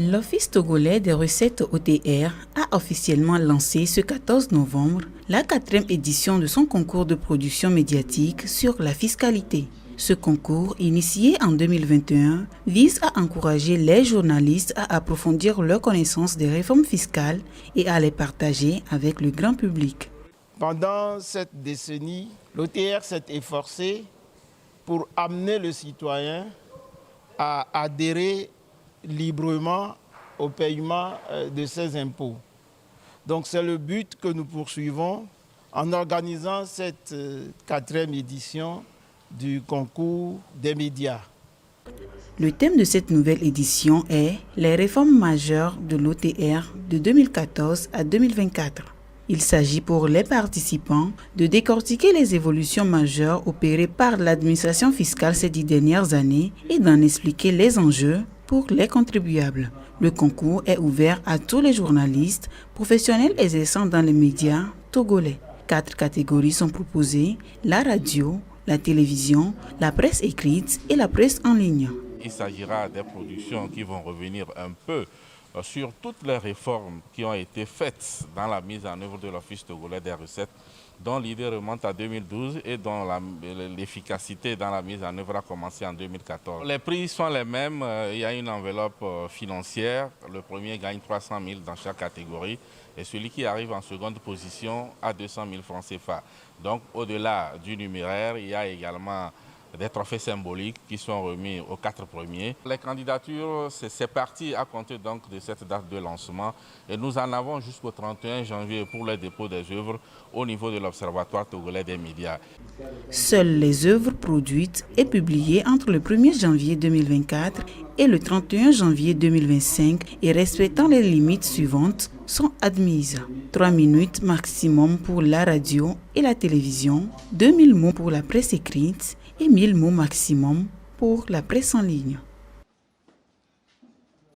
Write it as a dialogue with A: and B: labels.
A: L'Office togolais des recettes OTR a officiellement lancé ce 14 novembre la 4e édition de son concours de production médiatique sur la fiscalité. Ce concours, initié en 2021, vise à encourager les journalistes à approfondir leur connaissance des réformes fiscales et à les partager avec le grand public.
B: Pendant cette décennie, l'OTR s'est efforcé pour amener le citoyen à adhérer librement au paiement de ses impôts. Donc c'est le but que nous poursuivons en organisant cette 4e édition du concours des médias.
A: Le thème de cette nouvelle édition est les réformes majeures de l'OTR de 2014 à 2024. Il s'agit pour les participants de décortiquer les évolutions majeures opérées par l'administration fiscale ces 10 dernières années et d'en expliquer les enjeux pour les contribuables. Le concours est ouvert à tous les journalistes professionnels exerçant dans les médias togolais. 4 catégories sont proposées: la radio, la télévision, la presse écrite et la presse en ligne.
C: Il s'agira des productions qui vont revenir un peu sur toutes les réformes qui ont été faites dans la mise en œuvre de l'Office togolais des recettes, dont l'idée remonte à 2012 et dont l'efficacité dans la mise en œuvre a commencé en 2014. Les prix sont les mêmes, il y a une enveloppe financière. Le premier gagne 300 000 dans chaque catégorie et celui qui arrive en seconde position a 200 000 francs CFA. Donc au-delà du numéraire, il y a également des trophées symboliques qui sont remis aux 4 premiers. Les candidatures, c'est parti à compter donc de cette date de lancement et nous en avons jusqu'au 31 janvier pour le dépôt des œuvres au niveau de l'Observatoire togolais des médias.
A: Seules les œuvres produites et publiées entre le 1er janvier 2024 et le 31 janvier 2025 et respectant les limites suivantes sont admises. 3 minutes maximum pour la radio et la télévision, 2000 mots pour la presse écrite et 1000 mots maximum pour la presse en ligne.